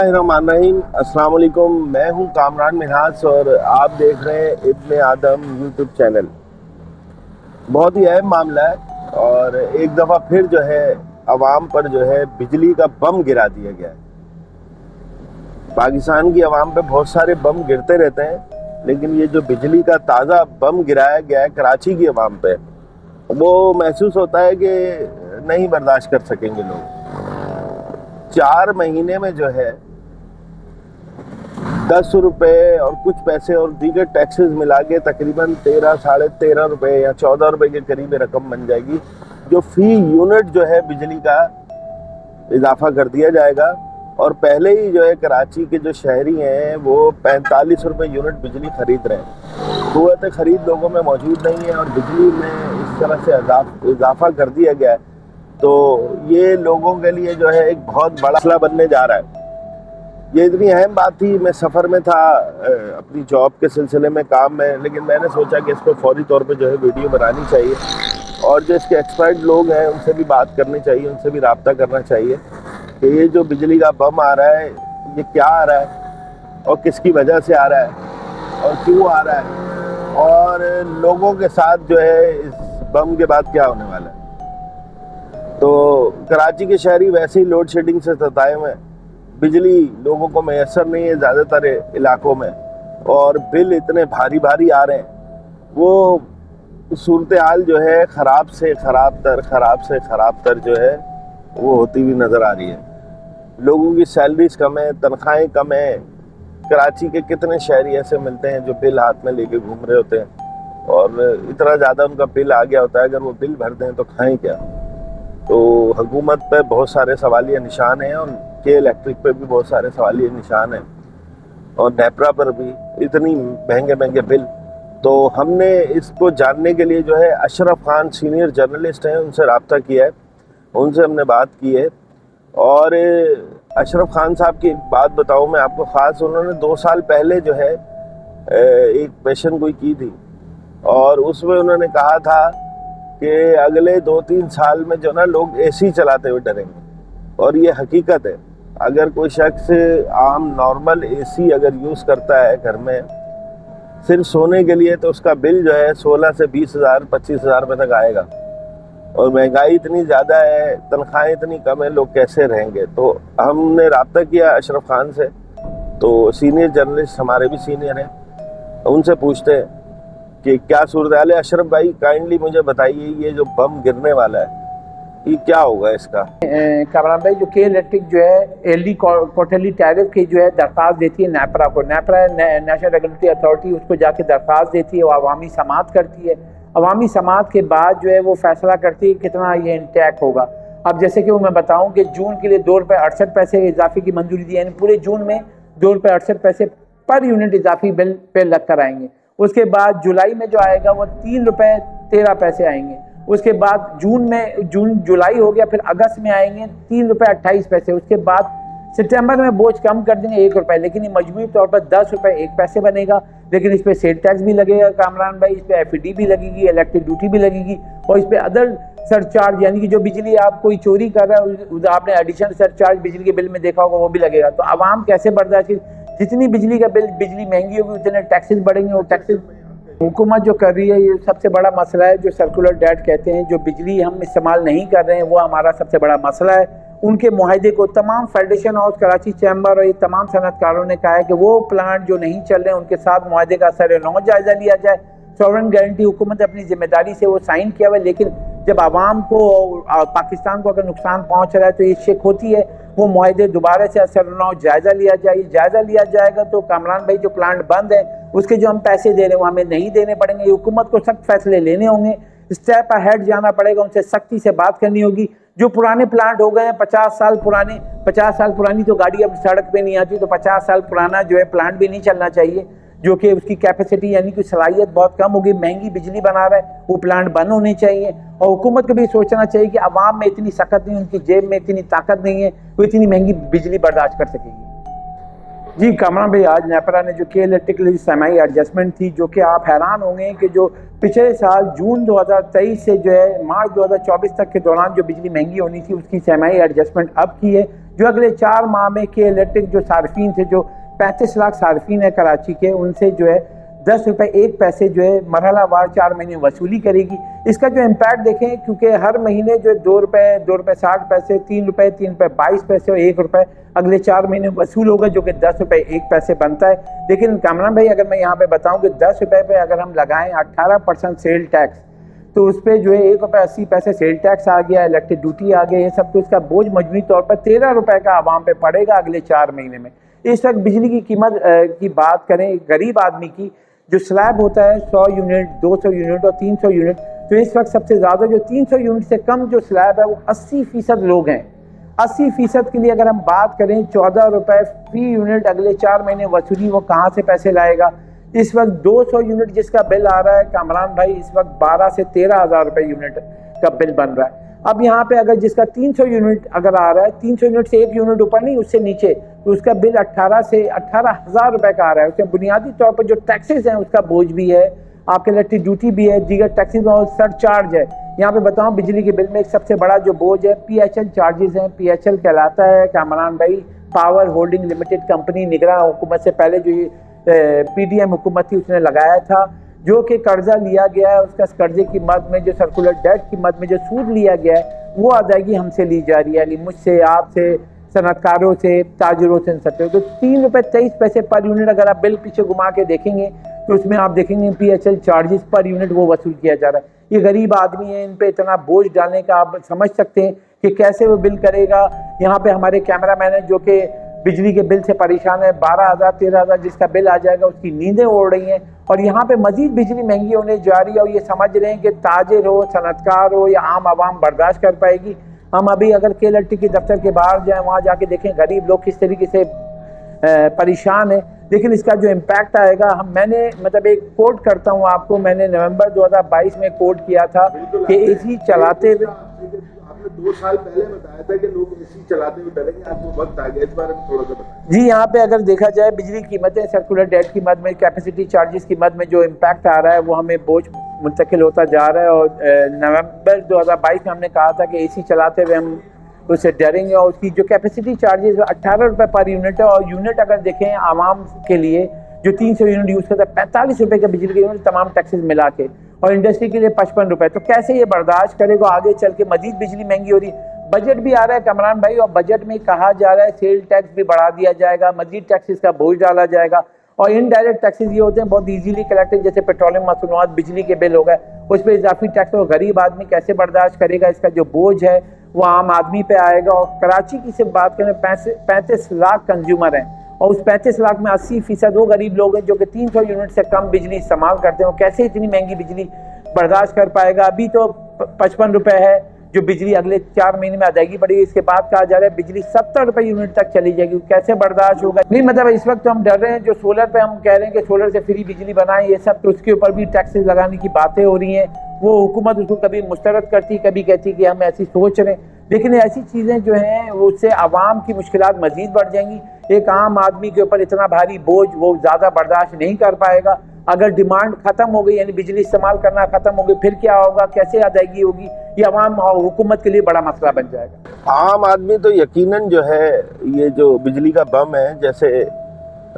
रहमान, अस्सलाम वालेकुम। मैं हूं कामरान मिन्हाज और आप देख रहे हैं इब्ने आदम यूट्यूब चैनल। बहुत ही अहम मामला है और एक दफ़ा फिर जो है अवाम पर जो है बिजली का बम गिरा दिया गया है। पाकिस्तान की अवाम पे बहुत सारे बम गिरते रहते हैं, लेकिन ये जो बिजली का ताज़ा बम गिराया गया है कराची की अवाम पे, वो महसूस होता है कि नहीं बर्दाश्त कर सकेंगे लोग। 4 महीने में जो है 10 रुपये और कुछ पैसे और दीगर टैक्सेस मिला के तकरीबन 13 साढ़े 13 रुपये या 14 रुपये के करीब रकम बन जाएगी, जो फी यूनिट जो है बिजली का इजाफा कर दिया जाएगा। और पहले ही जो है कराची के जो शहरी हैं वो 45 रुपये यूनिट बिजली खरीद रहे हैं। क़ुव्वत ख़रीद लोगों में मौजूद नहीं है और बिजली में इस तरह से इजाफा कर दिया गया है, तो ये लोगों के लिए जो है एक बहुत बड़ा मसला बनने जा रहा है। ये इतनी अहम बात थी। मैं सफ़र में था अपनी जॉब के सिलसिले में, काम में, लेकिन मैंने सोचा कि इसको फौरी तौर पे जो है वीडियो बनानी चाहिए और जो इसके एक्सपर्ट लोग हैं उनसे भी बात करनी चाहिए, उनसे भी रब्ता करना चाहिए कि ये जो बिजली का बम आ रहा है ये क्या आ रहा है और किसकी वजह से आ रहा है और क्यों आ रहा है, और लोगों के साथ जो है इस बम के बाद क्या होने वाला है। तो कराची के शहरी वैसे ही लोड शेडिंग से सताए हुए, बिजली लोगों को मैसर नहीं है ज़्यादातर इलाकों में, और बिल इतने भारी भारी आ रहे हैं। वो सूरत हाल जो है ख़राब से ख़राब तर जो है वो होती हुई नज़र आ रही है। लोगों की सैलरीज कम है, तनख्वाहें कम है। कराची के कितने शहरी ऐसे मिलते हैं जो बिल हाथ में लेके घूम रहे होते हैं और इतना ज़्यादा उनका बिल आ गया होता है, अगर वो बिल भर दें तो खाएं क्या। तो हुकूमत पे बहुत सारे सवालिया निशान हैं और के इलेक्ट्रिक पे भी बहुत सारे सवालिया निशान हैं और नेपरा पर भी इतनी महंगे महंगे बिल। तो हमने इसको जानने के लिए जो है अशरफ खान सीनियर जर्नलिस्ट हैं, उनसे रब्ता किया है, उनसे हमने बात की है। और अशरफ खान साहब की एक बात बताऊं मैं आपको ख़ास, उन्होंने 2 साल पहले जो है एक पेशन गोई की थी और उसमें उन्होंने कहा था कि अगले 2-3 साल में जो ना लोग एसी चलाते हुए डरेंगे, और ये हकीकत है। अगर कोई शख्स आम नॉर्मल एसी अगर यूज़ करता है घर में सिर्फ सोने के लिए, तो उसका बिल जो है 16 से 20 हज़ार 25 हज़ार रुपये तक आएगा। और महंगाई इतनी ज़्यादा है, तनख्वाहें इतनी कम है, लोग कैसे रहेंगे। तो हमने रब्ता किया अशरफ खान से, तो सीनियर जर्नलिस्ट हमारे भी सीनियर हैं, उनसे पूछते हैं कि क्या सूरत हाल है। अशरफ भाई काइंडली मुझे बताइए, ये जो बम गिरने वाला है ये क्या होगा इसका। कामरान भाई, जो के इलेक्ट्रिक जो है एलडी क्वार्टरली टैरिफ की जो है दरख्वास्त देती है नेपरा को, नेपरा नेशनल रेगुलेटरी अथॉरिटी उसको जाके दरख्वास्त देती है, वो अवामी समाअत करती है। अवामी समाअत के बाद जो है वो फैसला करती है कितना ये इंटैक होगा। अब जैसे कि वो मैं बताऊं कि जून के लिए 2 रुपये 68 पैसे इजाफे की मंजूरी दी, यानी पूरे जून में 2 रुपये 68 पैसे पर यूनिट इजाफी बिल पे लग कर आएंगे। उसके बाद जुलाई में जो आएगा वो 3 रुपये 13 पैसे आएंगे। उसके बाद जुलाई हो गया, फिर अगस्त में आएंगे 3 रुपये 28 पैसे। उसके बाद सितंबर में बोझ कम कर देंगे 1 रुपये, लेकिन ये मजबूरी तौर पर 10 रुपये 1 पैसे बनेगा। लेकिन इस पर सेल टैक्स भी लगेगा कामरान भाई, इस पर एफईडी भी लगेगी, इलेक्ट्रिक ड्यूटी भी लगेगी, और इस पर अदर सरचार्ज, यानी कि जो बिजली आप कोई चोरी कर रहा है आपने एडिशनल सरचार्ज बिजली के बिल में देखा होगा, वो भी लगेगा। तो आवाम कैसे बर्दाश्त, जितनी बिजली का बिल बिजली महंगी होगी उतने टैक्सेस बढ़ेंगे, और टैक्सेस हुकूमत जो कर रही है ये सबसे बड़ा मसला है। जो सर्कुलर डेट कहते हैं, जो बिजली हम इस्तेमाल नहीं कर रहे हैं वो हमारा सबसे बड़ा मसला है। उनके मुआहदे को तमाम फेडरेशन हाउस, कराची चैम्बर और ये तमाम सनतकारों ने कहा है कि वो प्लांट जो नहीं चल रहे हैं उनके साथ मुआहदे का सर-ए-नौ जायज़ा लिया जाए। सॉवरेन गारंटी हुकूमत अपनी जिम्मेदारी से वो साइन किया हुआ है, लेकिन जब आवाम को पाकिस्तान को अगर नुकसान पहुँच रहा है तो ये शिक होती है। वो मुआहदे दोबारा से असर-ए-नौ जायज़ा लिया जाए। जायज़ा लिया जाएगा तो कामरान भाई जो प्लांट बंद है उसके जो हम पैसे दे रहे हैं वो हमें नहीं देने पड़ेंगे। ये हुकूमत को सख्त फैसले लेने होंगे, स्टेप अहेड जाना पड़ेगा, उनसे सख्ती से बात करनी होगी। जो पुराने प्लांट हो गए हैं 50 साल पुरानी तो गाड़ी अब सड़क पे नहीं आती, तो 50 साल पुराना जो है प्लांट भी नहीं चलना चाहिए, जो कि उसकी कैपेसिटी यानी कि सलाहियत बहुत कम होगी, महंगी बिजली बना रहा है, वो प्लांट बंद होने चाहिए। और हुकूमत को भी सोचना चाहिए कि आवाम में इतनी सख्त नहीं, उनकी जेब में इतनी ताकत नहीं है वो इतनी महंगी बिजली बर्दाश्त कर सकेगी। जी कामरान भाई, आज नेपरा ने जो के इलेक्ट्रिक सेमी एडजस्टमेंट थी, जो कि आप हैरान होंगे कि जो पिछले साल जून 2023 से जो है मार्च 2024 तक के दौरान जो बिजली महंगी होनी थी उसकी सेमी एडजस्टमेंट अब की है, जो अगले 4 माह में के इलेक्ट्रिक जो सार्फिन थे, जो 35 लाख सार्फिन है कराची के, उनसे जो है 10 रुपये 1 पैसे जो है मरहला वार 4 महीने वसूली करेगी। इसका जो इम्पैक्ट देखें, क्योंकि हर महीने जो 2 रुपये 60 पैसे, 3 रुपये 22 पैसे और 1 रुपये अगले 4 महीने वसूल होगा, जो कि 10 रुपये 1 पैसे बनता है। लेकिन कामरान भाई, अगर मैं यहाँ पे बताऊँ कि 10 रुपये पे अगर हम लगाएं 18% सेल टैक्स, तो उस पर जो है 1 रुपये 80 पैसे सेल टैक्स आ गया, इलेक्ट्रिक ड्यूटी आ गया, ये सब, तो इसका बोझ मजमूई तौर पर 13 रुपये का आवाम पे पड़ेगा अगले 4 महीने में। इस वक्त बिजली की कीमत की बात करें गरीब आदमी की, जो स्लैब होता है 100 यूनिट, 200 यूनिट और 300 यूनिट, तो इस वक्त सबसे ज़्यादा जो 300 यूनिट से कम जो स्लैब है वो 80% लोग हैं। 80% के लिए अगर हम बात करें 14 रुपये फी यूनिट अगले 4 महीने वसूली, वो कहाँ से पैसे लाएगा? इस वक्त 200 यूनिट जिसका बिल आ रहा है कामरान भाई, इस वक्त 12 से 13 हज़ार रुपये यूनिट का बिल बन रहा है। अब यहाँ पे अगर जिसका 300 यूनिट अगर आ रहा है, 300 यूनिट से 1 यूनिट ऊपर नहीं, उससे नीचे, तो उसका बिल 18 से 18 हज़ार रुपये का आ रहा है। उसमें बुनियादी तौर पर जो टैक्सेस हैं उसका बोझ भी है, आपके इलेक्ट्रिक ड्यूटी भी है, दीगर टैक्सेस और सरचार्ज है। यहाँ पे बताऊँ बिजली के बिल में एक सबसे बड़ा जो बोझ है PHL चार्जेस हैं। PHL कहलाता है कामरान भाई पावर होल्डिंग लिमिटेड कंपनी, निगरान हुकूमत से पहले जो ये PDM हुकूमत थी उसने लगाया था, जो कि कर्जा लिया गया है, उसका कर्जे की मद में जो सर्कुलर डेट की मद में जो सूद लिया गया है वो अदायगी हमसे ली जा रही है, यानी मुझसे, आपसे, सनतकारों से, ताजरों से, इन सबसे। तो 3 रुपये 23 पैसे पर यूनिट अगर आप बिल पीछे घुमा के देखेंगे तो उसमें आप देखेंगे PHL चार्जेस पर यूनिट वो वसूल किया जा रहा है। ये गरीब आदमी है, इन पे इतना बोझ डालने का आप समझ सकते हैं कि कैसे वो बिल करेगा। यहाँ पे हमारे कैमरा मैन है जो कि बिजली के बिल से परेशान है, 12,000 13,000 जिसका बिल आ जाएगा उसकी नींदें उड़ रही हैं। और यहाँ पे मजीद बिजली महंगी होने जा रही है, और ये समझ रहे हैं कि ताजिर हो, सनतकार हो या आम आवाम बर्दाश्त कर पाएगी। हम अभी अगर KLT के दफ्तर के बाहर जाएं, वहाँ जाके देखें गरीब लोग किस तरीके से परेशान है। लेकिन इसका जो इम्पैक्ट आएगा, मैंने मतलब एक कोट करता हूँ आपको, मैंने नवंबर 2022 में कोट किया था कि AC चलाते हुए, आपने 2 साल पहले बताया था कि लोग AC चलाते हुए डरेंगे, आज वो वक्त आ गया, इस बारे में थोड़ा सा बताएं। जी, यहाँ पे अगर देखा जाए बिजली कीमतें, सर्कुलर डेट की मद में, कैपेसिटी चार्जेस की मद में जो इम्पैक्ट आ रहा है वो हमें बोझ मुंतकिल होता जा रहा है। और नवंबर 2022 में हमने कहा था कि AC चलाते हुए हम उससे डरेंगे, और उसकी जो कैपेसिटी चार्जेस 18 रुपये पर यूनिट है। और यूनिट अगर देखें आवाम के लिए जो 300 यूनिट यूज़ करता है 45 रुपये का बिजली के यूनिट तमाम टैक्सेस मिला के, और इंडस्ट्री के लिए 55 रुपये। तो कैसे ये बर्दाश्त करेगा? आगे चल के मजीद बिजली महंगी हो रही है। बजट भी आ रहा है कमरान भाई, और बजट में कहा जा रहा है सेल टैक्स भी बढ़ा दिया जाएगा, मजीद टैक्सेस का बोझ डाला जाएगा। और इनडायरेक्ट टैक्सेस ये होते हैं बहुत इजीली कलेक्टेड, जैसे पेट्रोलियम मसनूआत, बिजली के बिल हो गए, उस पर इजाफी टैक्स हो। गरीब आदमी कैसे बर्दाश्त करेगा? इसका जो बोझ है वो आम आदमी पे आएगा। और कराची की से बात करें, 35 लाख कंज्यूमर हैं, और उस 35 लाख में 80% वो गरीब लोग हैं जो कि 300 यूनिट से कम बिजली इस्तेमाल करते हैं। कैसे इतनी महंगी बिजली बर्दाश्त कर पाएगा? अभी तो 55 रुपये है जो बिजली अगले 4 महीने में अदायगी पड़ेगी। इसके बाद कहा जा रहा है बिजली 70 रुपये यूनिट तक चली जाएगी। कैसे बर्दाश्त होगा? नहीं, मतलब इस वक्त तो हम डर रहे हैं, जो सोलर पे हम कह रहे हैं कि सोलर से फ्री बिजली बनाएं, ये सब, तो उसके ऊपर भी टैक्सेस लगाने की बातें हो रही हैं। वो हुकूमत उसको कभी मुस्तरद करती, कभी कहती कि हम ऐसी सोच रहे हैं। लेकिन ऐसी चीज़ें जो हैं वो उससे आवाम की मुश्किलात मज़ीद बढ़ जाएंगी। एक आम आदमी के ऊपर इतना भारी बोझ वो ज़्यादा बर्दाश्त नहीं कर पाएगा। अगर डिमांड ख़त्म हो गई, यानी बिजली इस्तेमाल करना ख़त्म हो गई, फिर क्या होगा? कैसे अदायगी होगी? ये आवाम और हुकूमत के लिए बड़ा मसला बन जाएगा। आम आदमी तो यकीनन जो है ये जो बिजली का बम है, जैसे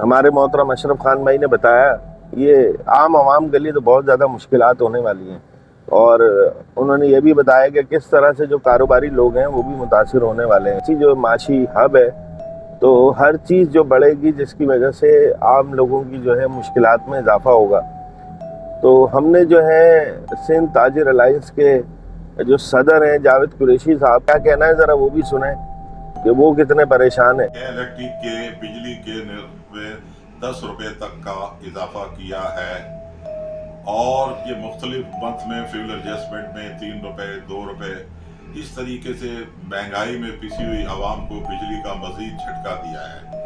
हमारे मोहतरम अशरफ खान भाई ने बताया, ये आम आवाम के लिए तो बहुत ज़्यादा मुश्किलात होने वाली हैं। और उन्होंने ये भी बताया कि किस तरह से जो कारोबारी लोग हैं वो भी मुतासिर होने वाले हैं। इसी जो माशी हब है, तो हर चीज़ जो बढ़ेगी जिसकी वजह से आम लोगों की जो है मुश्किलात में इजाफा होगा। तो हमने जो है सिंध ताजिर अलायंस के जो सदर हैं जावेद कुरैशी साहब, क्या कहना है ज़रा वो भी सुने कि वो कितने परेशान हैं। इलेक्ट्रिक के बिजली के में 10 रुपये तक का इजाफा किया है, और ये मुख्तलिफ मंथ में फ्यूल एडजस्टमेंट में 3 रुपये 2 रुपये इस तरीके से महंगाई में पिसी हुई आवाम को बिजली का मजीद झटका दिया है।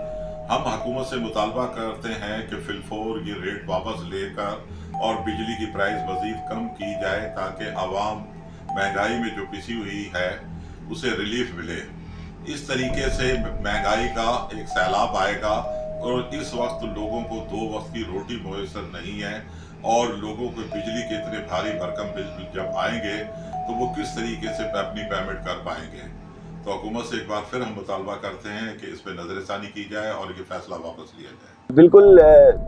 हम हुकूमत से मुतालबा करते हैं कि फिलफोर ये रेट वापस लेकर और बिजली की प्राइस मजीद कम की जाए, ताकि आवाम महंगाई में जो पिसी हुई है उसे रिलीफ मिले। इस तरीके से महंगाई का एक सैलाब आएगा, और इस वक्त लोगों को 2 वक्त की रोटी मुयसर नहीं है, और लोगों को बिजली के इतने भारी भरकम बिल जब आएंगे तो वो किस तरीके से अपनी पेमेंट कर पाएंगे। तो हुकूमत से एक बार फिर हम मुतालबा करते हैं कि इस पर नज़रसानी की जाए और ये फैसला वापस लिया जाए। बिल्कुल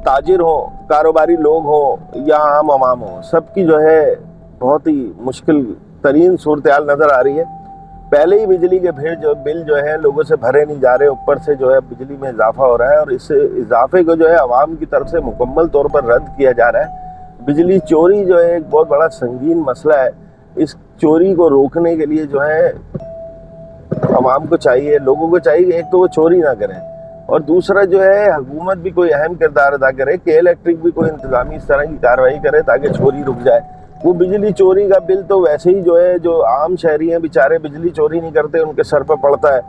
ताजिर हो, कारोबारी लोग हो या आम आवाम हो, सबकी जो है बहुत ही मुश्किल तरीन सूरत हाल नज़र आ रही है। पहले ही बिजली के बिल जो है लोगों से भरे नहीं जा रहे, ऊपर से जो है बिजली में इजाफा हो रहा है और इस इजाफे को जो है आवाम की तरफ से मुकम्मल तौर पर रद्द किया जा रहा है। बिजली चोरी जो है एक बहुत बड़ा संगीन मसला है। इस चोरी को रोकने के लिए जो है आवाम को चाहिए, लोगों को चाहिए, एक तो वो चोरी ना करें और दूसरा जो है हुकूमत भी कोई अहम किरदार अदा करे कि इलेक्ट्रिक भी कोई इंतजामी इस तरह की कार्रवाई करे ताकि चोरी रुक जाए। वो बिजली चोरी का बिल तो वैसे ही जो है जो आम शहरी हैं बेचारे बिजली चोरी नहीं करते, उनके सर पर पड़ता है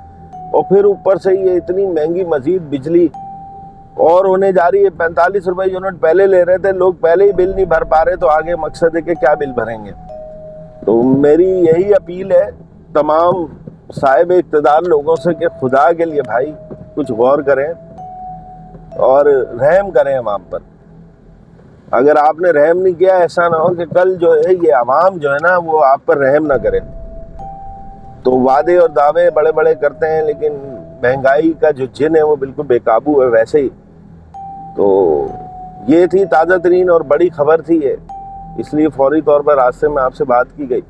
और फिर ऊपर से ये इतनी महंगी मजीद बिजली और होने जा रही है। 45 रुपए यूनिट पहले ले रहे थे लोग, पहले ही बिल नहीं भर पा रहे तो आगे मकसद है कि क्या बिल भरेंगे। तो मेरी यही अपील है तमाम साहिब इक़्तिदार लोगों से कि खुदा के लिए भाई कुछ गौर करें और रहम करें अवाम पर। अगर आपने रहम नहीं किया, ऐसा ना हो कि कल जो है ये अवाम जो है ना वो आप पर रहम ना करे। तो वादे और दावे बड़े बड़े करते हैं लेकिन महंगाई का जो जिन है वो बिल्कुल बेकाबू है वैसे ही। तो ये थी ताज़ा तरीन और बड़ी खबर थी ये, इसलिए फौरी तौर पर रास्ते में आपसे बात की गई।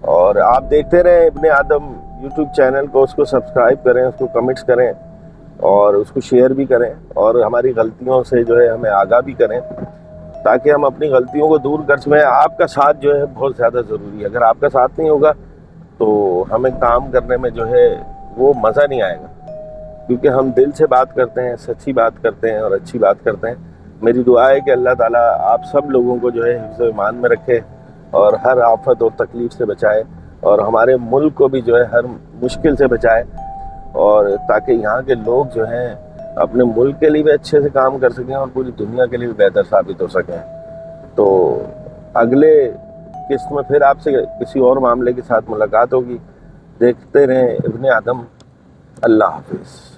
और आप देखते रहें इब्ने आदम यूट्यूब चैनल को, उसको सब्सक्राइब करें, उसको कमेंट्स करें और उसको शेयर भी करें और हमारी गलतियों से जो है हमें आगाह भी करें ताकि हम अपनी गलतियों को दूर कर सकें। आपका साथ जो है बहुत ज़्यादा ज़रूरी है। अगर आपका साथ नहीं होगा तो हमें काम करने में जो है वो मज़ा नहीं आएगा, क्योंकि हम दिल से बात करते हैं, सच्ची बात करते हैं और अच्छी बात करते हैं। मेरी दुआ है कि अल्लाह ताला आप सब लोगों को जो है हिफ्ज़ ईमान में रखे और हर आफत और तकलीफ़ से बचाए और हमारे मुल्क को भी जो है हर मुश्किल से बचाए और ताकि यहाँ के लोग जो हैं अपने मुल्क के लिए भी अच्छे से काम कर सकें और पूरी दुनिया के लिए भी बेहतर साबित हो सकें। तो अगले किस्त में फिर आपसे किसी और मामले के साथ मुलाकात होगी। देखते रहें इब्ने आदम। अल्लाह हाफिज़।